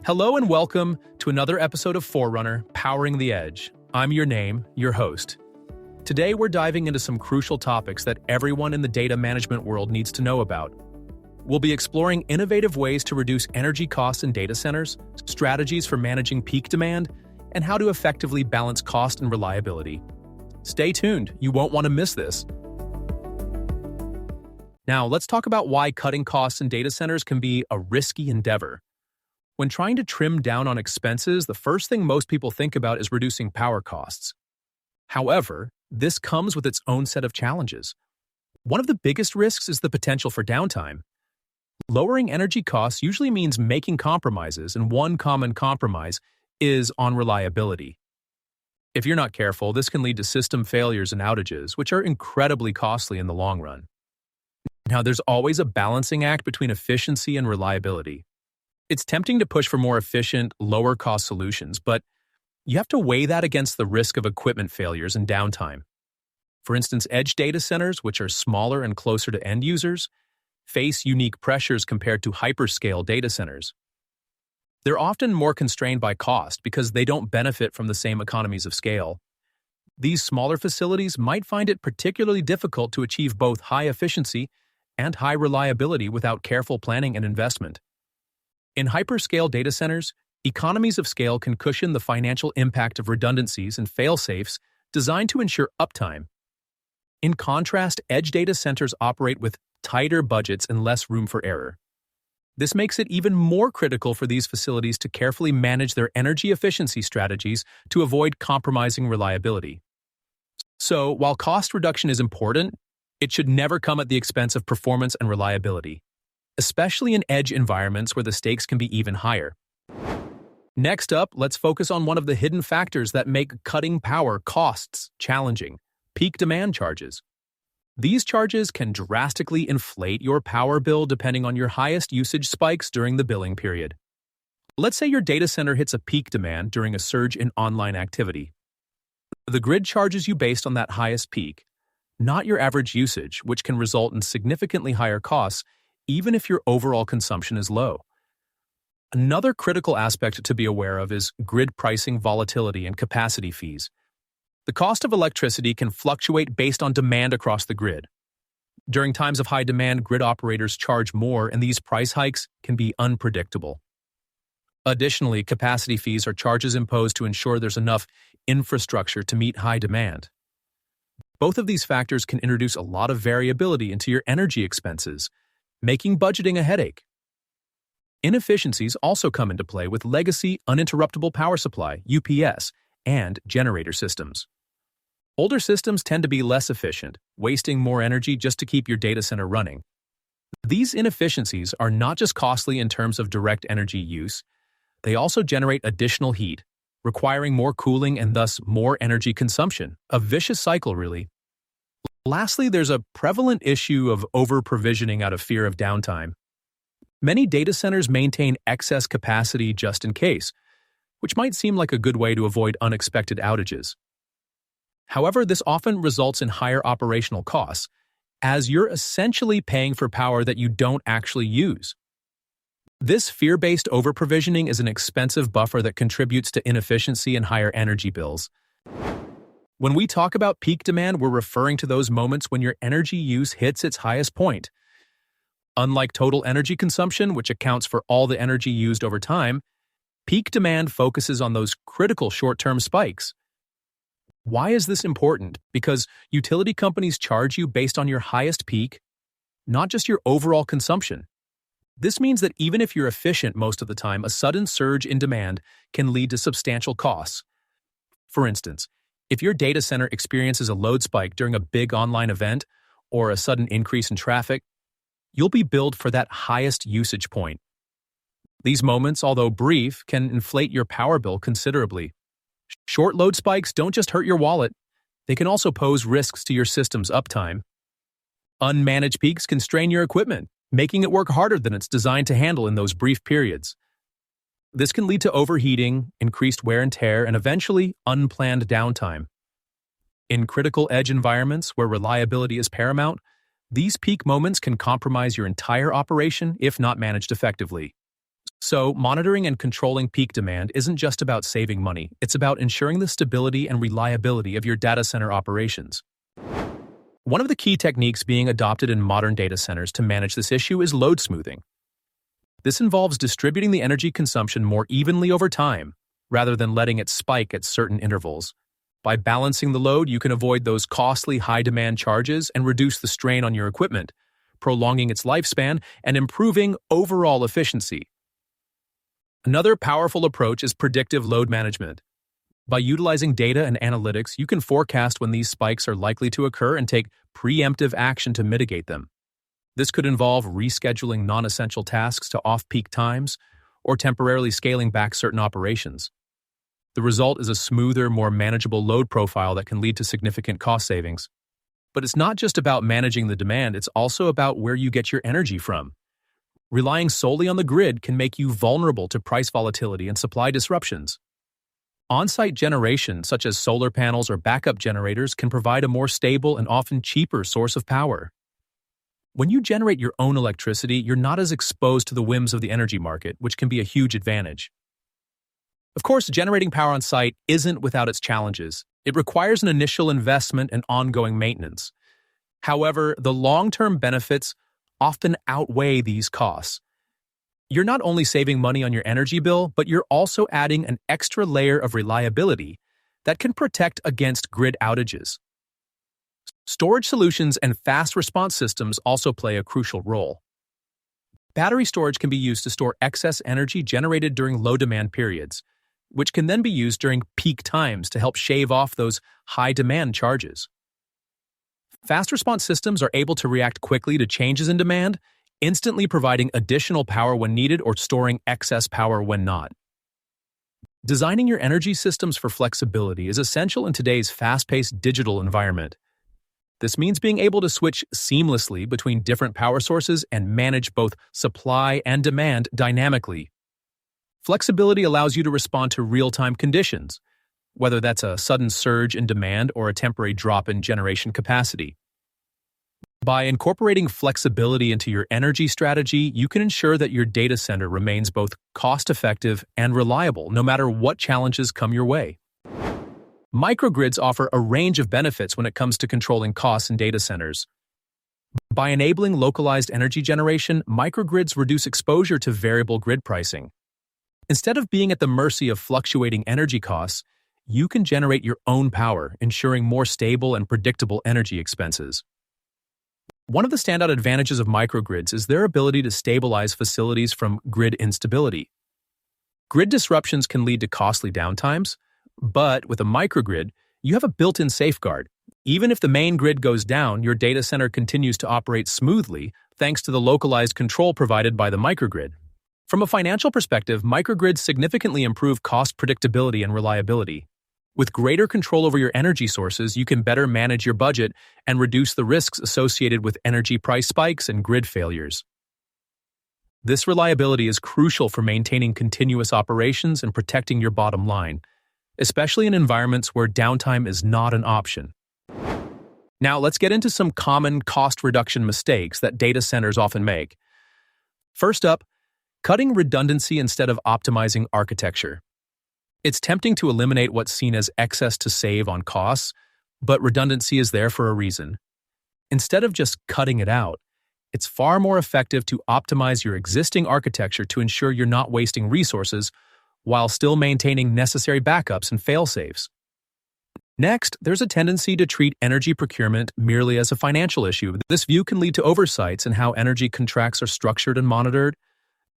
Hello and welcome to another episode of Forerunner, Powering the Edge. I'm your host. Today we're diving into some crucial topics that everyone in the data management world needs to know about. We'll be exploring innovative ways to reduce energy costs in data centers, strategies for managing peak demand, and how to effectively balance cost and reliability. Stay tuned, you won't want to miss this. Now, let's talk about why cutting costs in data centers can be a risky endeavor. When trying to trim down on expenses, the first thing most people think about is reducing power costs. However, this comes with its own set of challenges. One of the biggest risks is the potential for downtime. Lowering energy costs usually means making compromises, and one common compromise is on reliability. If you're not careful, this can lead to system failures and outages, which are incredibly costly in the long run. Now, there's always a balancing act between efficiency and reliability. It's tempting to push for more efficient, lower-cost solutions, but you have to weigh that against the risk of equipment failures and downtime. For instance, edge data centers, which are smaller and closer to end users, face unique pressures compared to hyperscale data centers. They're often more constrained by cost because they don't benefit from the same economies of scale. These smaller facilities might find it particularly difficult to achieve both high efficiency and high reliability without careful planning and investment. In hyperscale data centers, economies of scale can cushion the financial impact of redundancies and fail-safes designed to ensure uptime. In contrast, edge data centers operate with tighter budgets and less room for error. This makes it even more critical for these facilities to carefully manage their energy efficiency strategies to avoid compromising reliability. So, while cost reduction is important, it should never come at the expense of performance and reliability, especially in edge environments where the stakes can be even higher. Next up, let's focus on one of the hidden factors that make cutting power costs challenging: peak demand charges. These charges can drastically inflate your power bill depending on your highest usage spikes during the billing period. Let's say your data center hits a peak demand during a surge in online activity. The grid charges you based on that highest peak, not your average usage, which can result in significantly higher costs even if your overall consumption is low. Another critical aspect to be aware of is grid pricing volatility and capacity fees. The cost of electricity can fluctuate based on demand across the grid. During times of high demand, grid operators charge more, and these price hikes can be unpredictable. Additionally, capacity fees are charges imposed to ensure there's enough infrastructure to meet high demand. Both of these factors can introduce a lot of variability into your energy expenses, making budgeting a headache. Inefficiencies also come into play with legacy uninterruptible power supply (UPS) and generator systems. Older systems tend to be less efficient, wasting more energy just to keep your data center running. These inefficiencies are not just costly in terms of direct energy use, they also generate additional heat, requiring more cooling and thus more energy consumption. A vicious cycle, really. Lastly, there's a prevalent issue of over-provisioning out of fear of downtime. Many data centers maintain excess capacity just in case, which might seem like a good way to avoid unexpected outages. However, this often results in higher operational costs, as you're essentially paying for power that you don't actually use. This fear-based over-provisioning is an expensive buffer that contributes to inefficiency and higher energy bills. When we talk about peak demand, we're referring to those moments when your energy use hits its highest point. Unlike total energy consumption, which accounts for all the energy used over time, peak demand focuses on those critical short-term spikes. Why is this important? Because utility companies charge you based on your highest peak, not just your overall consumption. This means that even if you're efficient most of the time, a sudden surge in demand can lead to substantial costs. For instance, if your data center experiences a load spike during a big online event or a sudden increase in traffic, you'll be billed for that highest usage point. These moments, although brief, can inflate your power bill considerably. Short load spikes don't just hurt your wallet, they can also pose risks to your system's uptime. Unmanaged peaks can strain your equipment, making it work harder than it's designed to handle in those brief periods. This can lead to overheating, increased wear and tear, and eventually unplanned downtime. In critical edge environments where reliability is paramount, these peak moments can compromise your entire operation if not managed effectively. So, monitoring and controlling peak demand isn't just about saving money, it's about ensuring the stability and reliability of your data center operations. One of the key techniques being adopted in modern data centers to manage this issue is load smoothing. This involves distributing the energy consumption more evenly over time, rather than letting it spike at certain intervals. By balancing the load, you can avoid those costly high-demand charges and reduce the strain on your equipment, prolonging its lifespan and improving overall efficiency. Another powerful approach is predictive load management. By utilizing data and analytics, you can forecast when these spikes are likely to occur and take preemptive action to mitigate them. This could involve rescheduling non-essential tasks to off-peak times or temporarily scaling back certain operations. The result is a smoother, more manageable load profile that can lead to significant cost savings. But it's not just about managing the demand, it's also about where you get your energy from. Relying solely on the grid can make you vulnerable to price volatility and supply disruptions. On-site generation, such as solar panels or backup generators, can provide a more stable and often cheaper source of power. When you generate your own electricity, you're not as exposed to the whims of the energy market, which can be a huge advantage. Of course, generating power on site isn't without its challenges. It requires an initial investment and ongoing maintenance. However, the long-term benefits often outweigh these costs. You're not only saving money on your energy bill, but you're also adding an extra layer of reliability that can protect against grid outages. Storage solutions and fast response systems also play a crucial role. Battery storage can be used to store excess energy generated during low-demand periods, which can then be used during peak times to help shave off those high-demand charges. Fast response systems are able to react quickly to changes in demand, instantly providing additional power when needed or storing excess power when not. Designing your energy systems for flexibility is essential in today's fast-paced digital environment. This means being able to switch seamlessly between different power sources and manage both supply and demand dynamically. Flexibility allows you to respond to real-time conditions, whether that's a sudden surge in demand or a temporary drop in generation capacity. By incorporating flexibility into your energy strategy, you can ensure that your data center remains both cost-effective and reliable, no matter what challenges come your way. Microgrids offer a range of benefits when it comes to controlling costs in data centers. By enabling localized energy generation, microgrids reduce exposure to variable grid pricing. Instead of being at the mercy of fluctuating energy costs, you can generate your own power, ensuring more stable and predictable energy expenses. One of the standout advantages of microgrids is their ability to stabilize facilities from grid instability. Grid disruptions can lead to costly downtimes, but with a microgrid, you have a built-in safeguard. Even if the main grid goes down, your data center continues to operate smoothly thanks to the localized control provided by the microgrid. From a financial perspective, microgrids significantly improve cost predictability and reliability. With greater control over your energy sources, you can better manage your budget and reduce the risks associated with energy price spikes and grid failures. This reliability is crucial for maintaining continuous operations and protecting your bottom line, especially in environments where downtime is not an option. Now, let's get into some common cost reduction mistakes that data centers often make. First up, cutting redundancy instead of optimizing architecture. It's tempting to eliminate what's seen as excess to save on costs, but redundancy is there for a reason. Instead of just cutting it out, it's far more effective to optimize your existing architecture to ensure you're not wasting resources while still maintaining necessary backups and fail-safes. Next, there's a tendency to treat energy procurement merely as a financial issue. This view can lead to oversights in how energy contracts are structured and monitored.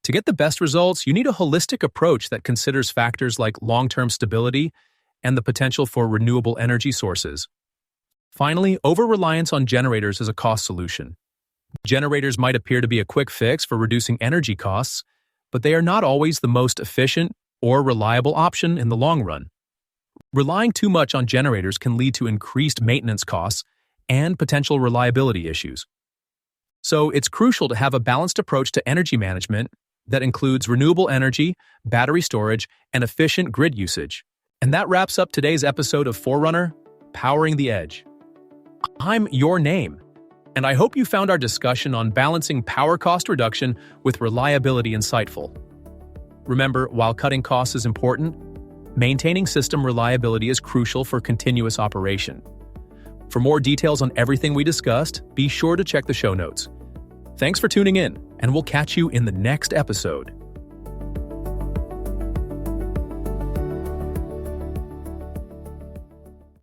To get the best results, you need a holistic approach that considers factors like long-term stability and the potential for renewable energy sources. Finally, over-reliance on generators is a cost solution. Generators might appear to be a quick fix for reducing energy costs, but they are not always the most efficient or reliable option in the long run. Relying too much on generators can lead to increased maintenance costs and potential reliability issues. So it's crucial to have a balanced approach to energy management that includes renewable energy, battery storage, and efficient grid usage. And that wraps up today's episode of Forerunner, Powering the Edge. I'm your name, and I hope you found our discussion on balancing power cost reduction with reliability insightful. Remember, while cutting costs is important, maintaining system reliability is crucial for continuous operation. For more details on everything we discussed, be sure to check the show notes. Thanks for tuning in, and we'll catch you in the next episode.